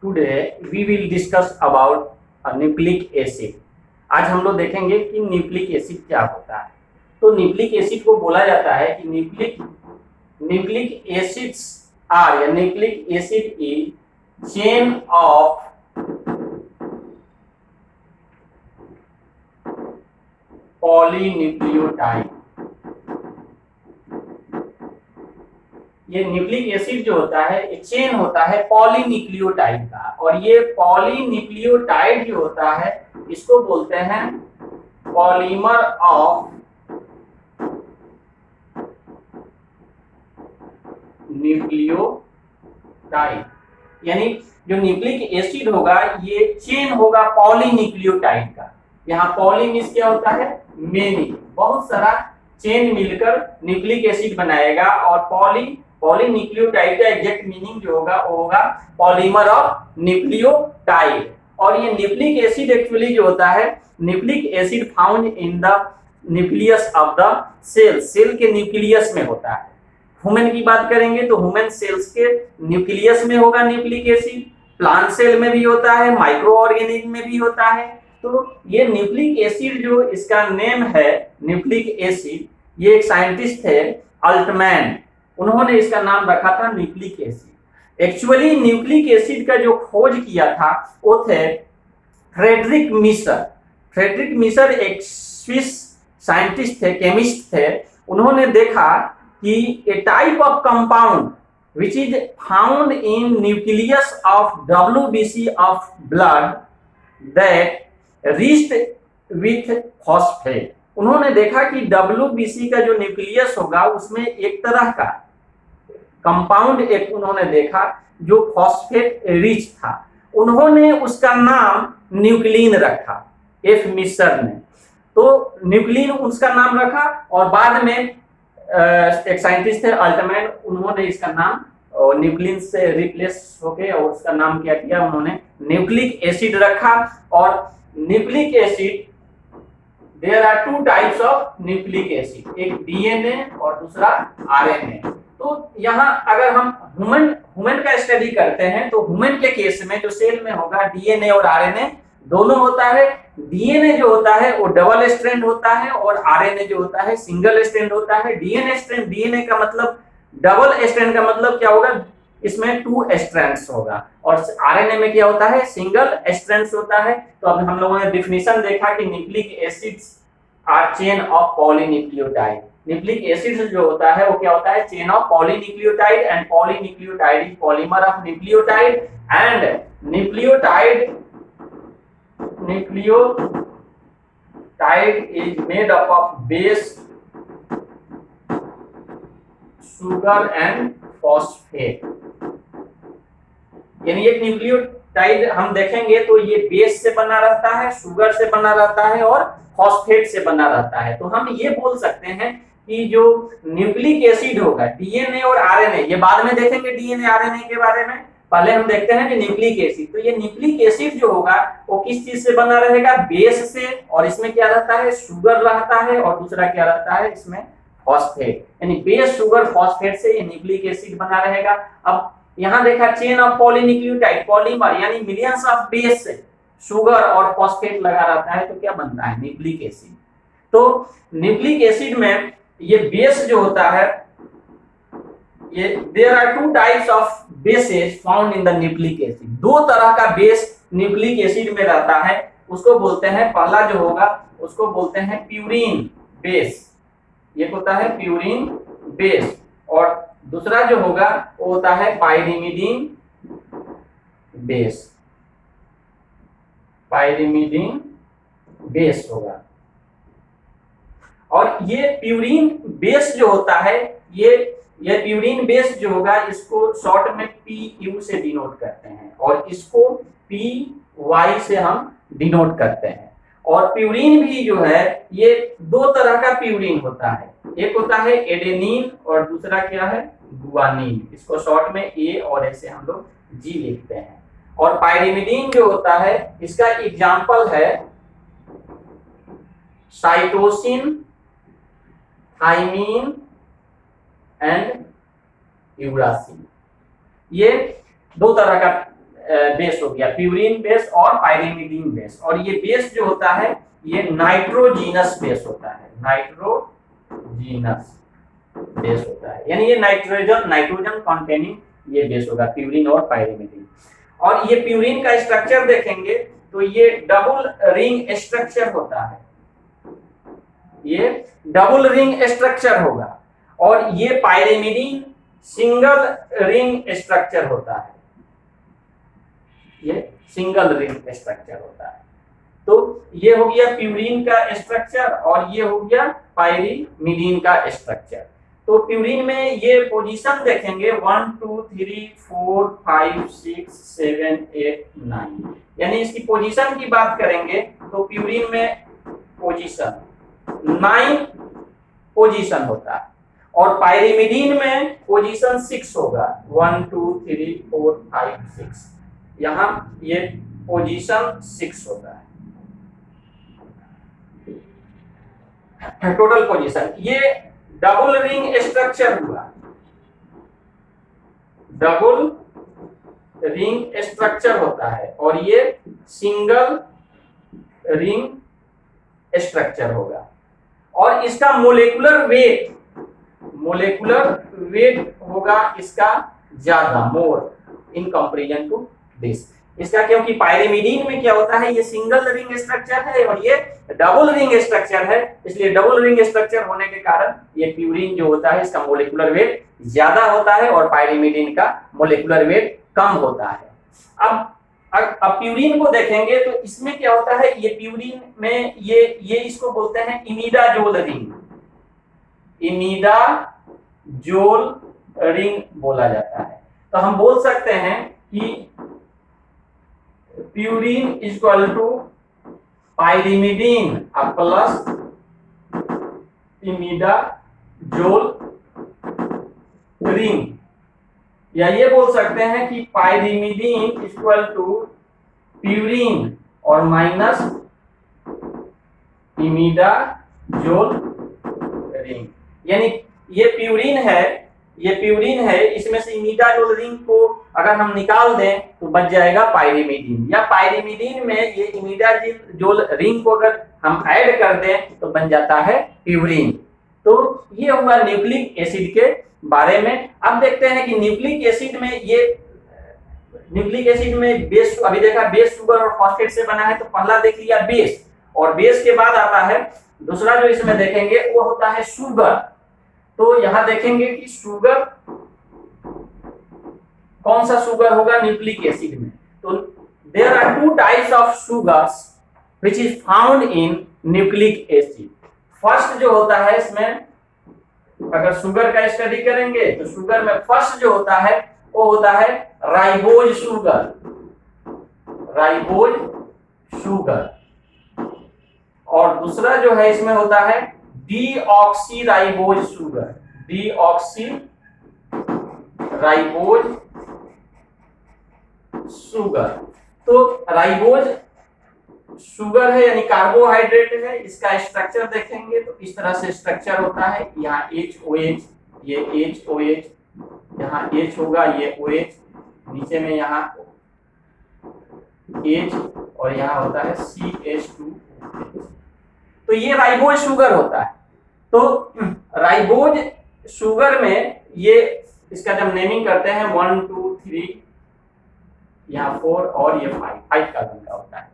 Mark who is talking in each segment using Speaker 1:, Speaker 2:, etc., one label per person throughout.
Speaker 1: Today we will discuss about nucleic acid. आज हम लोग देखेंगे कि न्यूक्लिक एसिड क्या होता है। तो न्यूक्लिक एसिड को बोला जाता है कि न्यूक्लिक एसिड्स आर या nucleic acid is chain of polynucleotide. ये न्यूक्लिक एसिड जो होता है ये चेन होता है पॉलीन्यूक्लियोटाइड का, और ये पॉलीन्यूक्लियोटाइड जो होता है इसको बोलते हैं पॉलीमर ऑफ न्यूक्लियोटाइड। यानी जो न्यूक्लिक एसिड होगा ये चेन होगा पॉलीन्यूक्लियोटाइड का। यहाँ पॉली मीन्स क्या होता है, मेनी, बहुत सारा चेन मिलकर न्यूक्लिक एसिड बनाएगा, और पॉलीन्यूक्लियोटाइड का एग्जैक्ट मीनिंग जो होगा वो होगा पॉलीमर ऑफ न्यूक्लियोटाइड। और ये न्यूक्लिक एसिड एक्चुअली जो होता है, nucleic acid found in the nucleus of the cell, cell के न्यूक्लियस में होता है। ह्यूमन की बात करेंगे तो ह्यूमन सेल्स के न्यूक्लियस में होगा न्यूक्लिक एसिड, प्लांट सेल में भी होता है, माइक्रो ऑर्गेनिज्म में भी होता है। तो ये न्यूक्लिक एसिड जो इसका नेम है न्यूक्लिक एसिड, ये एक साइंटिस्ट थे अल्टमैन, उन्होंने इसका नाम रखा था nucleic acid. Actually nucleic acid का जो खोज किया था वो थे फ्रेडरिक मिशर। फ्रेडरिक मिशर एक स्विस साइंटिस्ट थे, केमिस्ट थे। उन्होंने देखा कि a type of compound which is found in nucleus of WBC of blood that riched with phosphate. उन्होंने देखा कि WBC का जो न्यूक्लियस होगा उसमें एक तरह का कंपाउंड एक उन्होंने देखा जो फॉस्फेट रिच था। उन्होंने उसका नाम न्यूक्लिन रखा, एफ मिशर ने। तो न्यूक्लिन उसका नाम रखा, और बाद में एक साइंटिस्ट थे अल्टमैन, उन्होंने इसका नाम न्यूक्लिन से रिप्लेस होके और उसका नाम क्या किया, उन्होंने न्यूक्लिक एसिड रखा। और nucleic acid, there are two types of nucleic acid, एक DNA और दूसरा RNA। तो यहाँ अगर हम ह्यूमन का स्टडी करते हैं तो ह्यूमन के केस में जो सेल में होगा DNA और RNA दोनों होता है। DNA जो होता है वो डबल स्ट्रैंड होता है, और RNA जो होता है सिंगल स्ट्रैंड होता है। DNA का मतलब डबल स्ट्रैंड का मतलब क्या होगा, इसमें 2 स्ट्रैंड्स होगा, और RNA में क्या होता है, सिंगल स्ट्रैंड्स होता है। तो अब हम लोगों ने डेफिनेशन देखा कि nucleic acids are chain of polynucleotide. Nucleic acid जो होता है वो क्या होता है, chain of polynucleotide, and polynucleotide is polymer of nucleotide, and nucleotide is made up of base, sugar and phosphate. यानी एक न्यूक्लियोटाइड हम देखेंगे तो ये बेस से बना रहता है, शुगर से बना रहता है, और फॉस्फेट से बना रहता है। तो हम ये बोल सकते हैं कि जो न्यूक्लिक एसिड होगा, DNA और RNA, ये बाद में देखेंगे DNA RNA के बारे में, पहले हम देखते हैं कि न्यूक्लिक एसिड। तो ये न्यूक्लिक एसिड जो होगा वो किस चीज से बना रहेगा, बेस से, और इसमें क्या रहता है, शुगर रहता है, और दूसरा क्या रहता है इसमें, फॉस्फेट। यानी बेस, शुगर, फॉस्फेट से ये न्यूक्लिक एसिड बना रहेगा। अब यहाँ देखा चेन ऑफ पॉलीन्यूक्लियोटाइड, पॉलीमर यानी मिलियंस ऑफ बेस से शुगर और फॉस्फेट लगा रहता है, तो क्या बनता है, न्यूक्लिक एसिड। तो न्यूक्लिक एसिड में ये बेस जो होता है, ये there are 2 types of bases found in the nucleic acid. 2 तरह का बेस न्यूक्लिक एसिड में रहता है। उसको बोलते हैं, पहला जो होगा उसको बोलते हैं प्यूरिन बेस, ये होता है प्यूरिन बेस, और दूसरा जो होगा वो होता है पाइरिमिडीन बेस, पाइरिमिडीन बेस होगा। और ये प्यूरिन बेस जो होता है, ये प्यूरिन बेस जो होगा इसको शॉर्ट में PU से डिनोट करते हैं, और इसको PY से हम डिनोट करते हैं। और प्यूरिन भी जो है ये 2 तरह का प्यूरिन होता है, एक होता है एडेनिन और दूसरा क्या है, गुआनिन। इसको शॉर्ट में A और ऐसे हम लोग G लिखते हैं। और पाइरिमिडीन जो होता है इसका एग्जाम्पल है साइटोसिन, थाइमीन एंड यूरासिल। ये 2 तरह का बेस हो गया, प्यूरिन बेस और पायरिमिडीन बेस। और ये बेस जो होता है ये नाइट्रोजीनस बेस होता है, नाइट्रोजीनस बेस होता है, यानी ये नाइट्रोजन कंटेनिंग ये बेस होगा, प्यूरिन और पायरिमिडीन। और ये प्यूरिन का स्ट्रक्चर देखेंगे तो ये डबल रिंग स्ट्रक्चर होता है, ये डबल रिंग स्ट्रक्चर होगा। और ये पायरिमिडीन सिंगल रिंग स्ट्रक्चर होता है, ये सिंगल रिंग स्ट्रक्चर होता है। तो ये हो गया प्यूरिन का स्ट्रक्चर और ये हो गया पायरिमिडीन का स्ट्रक्चर। तो प्यूरिन में ये पोजीशन देखेंगे 1 2 3 4 5 6 7 8 9, यानी इसकी पोजीशन की बात करेंगे तो प्यूरिन में पोजीशन 9 पोजीशन होता है और पायरिमिडीन में पोजीशन 6 होगा, 1 2 3 4 5 6, यहाँ ये पोजीशन 6 होता है टोटल पोजीशन। ये डबल रिंग स्ट्रक्चर हुआ, डबल रिंग स्ट्रक्चर होता है और ये सिंगल रिंग स्ट्रक्चर होगा। और इसका मोलेकुलर वेट होगा इसका ज्यादा, मोर इन कंपैरिजन टू दिस। इसका क्योंकि पायरिमिडीन में क्या होता है, ये सिंगल रिंग स्ट्रक्चर है और ये डबल रिंग स्ट्रक्चर है, इसलिए डबल रिंग स्ट्रक्चर होने के कारण ये प्यूरिन जो होता है इसका मोलेकुलर वेट ज्यादा होता है और पायरिमिडीन का मोलेकुलर वेट कम होता है। अब प्यूरिन को देखेंगे तो इसमें क्या होता है, ये प्यूरिन में ये इसको बोलते हैं इमिडाजोल रिंग, इमिडाजोल रिंग बोला जाता है। तो हम बोल सकते हैं कि purine equal to pyrimidine plus imidazole ring, या ये बोल सकते हैं कि पायरिमिडीन इक्वल टू प्यूरिन और माइनस इमिडाजोल रिंग। यानी ये प्यूरिन है, इसमें से इमिडाजोल रिंग को अगर हम निकाल दें तो बच जाएगा पायरिमिडीन, या पायरिमिडीन में ये इमिडाजोल रिंग को अगर हम ऐड कर दें तो बन जाता है प्यूरिन। तो ये हुआ न्यूक्लिक एसिड के बारे में। अब देखते हैं कि न्यूक्लिक एसिड में बेस, अभी देखा बेस शुगर और फॉस्फेट से बना है, तो पहला देख लिया बेस, और बेस के बाद आता है दूसरा जो इसमें देखेंगे वो होता है शुगर। तो यहां देखेंगे कि शुगर, कौन सा शुगर होगा न्यूक्लिक एसिड में, तो there are 2 types of sugars which is found in nucleic acid. First जो होता है इसमें, अगर शुगर का स्टडी करेंगे तो शुगर में फर्स्ट जो होता है वो होता है राइबोज शुगर, और दूसरा जो है इसमें होता है डीऑक्सीराइबोज शुगर। तो राइबोज शुगर है यानी कार्बोहाइड्रेट है, इसका स्ट्रक्चर देखेंगे तो इस तरह से स्ट्रक्चर होता है, यहाँ HOH, ये HOH, यहाँ H होगा, ये OH, नीचे में यहाँ H और यहाँ होता है CH2। तो ये राइबोज शुगर होता है। तो राइबोज शुगर में ये इसका जब नेमिंग करते हैं 1 2 3 यहाँ 4 और ये 5 कार्बन का होता है।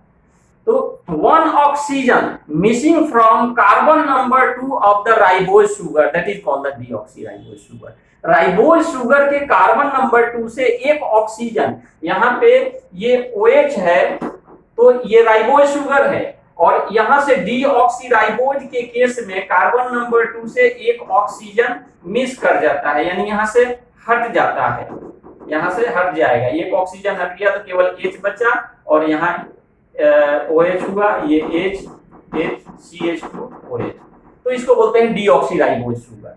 Speaker 1: तो 1 oxygen missing from carbon number 2 of the ribose sugar, that is called the deoxyribose sugar. Ribose sugar के कार्बन नंबर 2 से एक ऑक्सीजन, यहाँ पे ये OH है तो ये राइबोज शुगर है, और यहाँ से डीऑक्सीराइबोज के केस में कार्बन नंबर 2 से एक ऑक्सीजन मिस कर जाता है, यानी यहाँ से हट जाता है, यहाँ से हट जाएगा, एक ऑक्सीजन हट गया तो केवल H बचा और यहाँ OH हुआ, ये CH2OH। तो इसको बोलते हैं डीऑक्सीराइबोज शुगर।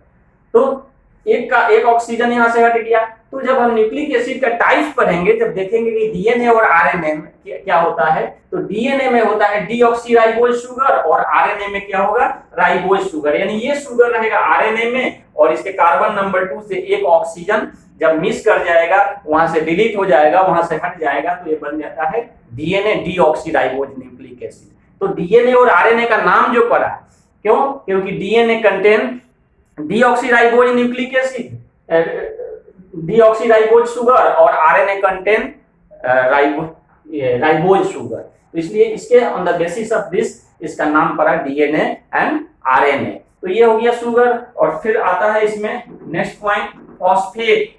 Speaker 1: तो एक ऑक्सीजन यहाँ से हट गया। तो जब हम न्यूक्लिक एसिड का टाइप पढ़ेंगे, जब देखेंगे कि डीएनए और आरएनए में क्या होता है, तो डीएनए में होता है डीऑक्सीराइबोज शुगर और आरएनए में क्या होगा, राइबोज शुगर। यानी ये शुगर रहेगा आरएनए में और इसके कार्बन नंबर 2 से एक ऑक्सीजन जब मिस कर जाएगा, वहां से डिलीट हो जाएगा, वहां से हट जाएगा, तो ये बन जाता है डीएनए डीऑक्सीराइबोज न्यूक्लिक एसिड। तो डीएनए और आरएनए का नाम जो पड़ा, क्यों? क्योंकि DNA contain deoxyribose nucleic acid, deoxyribose sugar, और आरएनए कंटेन राइबोज शुगर। तो इसलिए इसके on the basis of this इसका नाम पड़ा डीएनए एंड आरएनए। तो ये हो गया शुगर। और फिर आता है इसमें नेक्स्ट पॉइंट फॉस्फेट।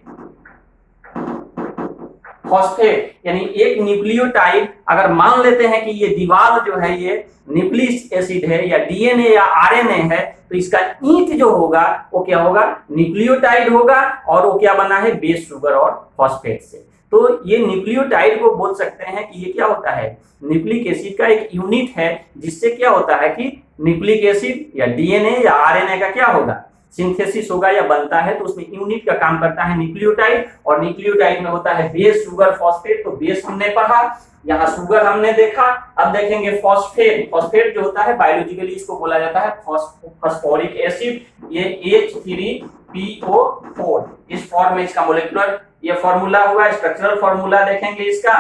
Speaker 1: फॉस्फेट यानी एक न्यूक्लियोटाइड, अगर मान लेते हैं कि ये दीवार जो है ये न्यूक्लिक एसिड है या डीएनए या आरएनए है, तो इसका ईंट जो होगा वो क्या होगा? न्यूक्लियोटाइड होगा, और वो क्या बना है? बेस शुगर और फॉस्फेट से। तो ये न्यूक्लियोटाइड को बोल सकते हैं कि ये क्या होता है? न्यूक्लिक एसिड का एक यूनिट है, जिससे क्या होता है कि न्यूक्लिक एसिड या डीएनए या आरएनए का क्या होगा? सिंथेसिस होगा या बनता है, तो उसमें यूनिट का काम करता है न्यूक्लियोटाइड, और न्यूक्लियोटाइड में होता है बेस शुगर फॉस्फेट। तो बेस हमने पढ़ा, यहाँ शुगर हमने देखा। अब देखेंगे फॉस्फेट। फॉस्फेट जो होता है बायोलॉजिकली इसको बोला जाता है फास्फोरिक एसिड। ये H3PO4 इस फॉर्म में इसका मोलिकुलर ये फॉर्मूला हुआ। स्ट्रक्चरल फॉर्मूला देखेंगे इसका,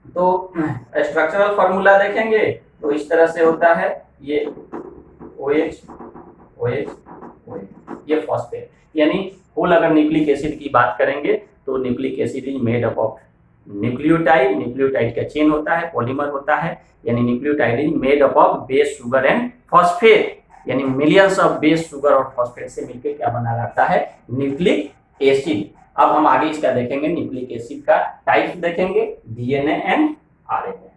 Speaker 1: तो स्ट्रक्चरल फॉर्मूला देखेंगे तो इस तरह से होता है, ये OH OH OH, ये फॉस्फेट। यानी होल अगर न्यूक्लिक एसिड की बात करेंगे तो nucleic acid is made up of nucleotide. Nucleotide का चेन होता है, पॉलीमर होता है, यानी nucleotide is made up of base sugar and phosphate, यानी मिलियंस ऑफ बेस शुगर और फॉस्फेट से मिलकर क्या बना रहता है? Nucleic acid. अब हम आगे इसका देखेंगे, न्यूक्लिक एसिड का टाइप देखेंगे, डीएनए एंड आरएनए।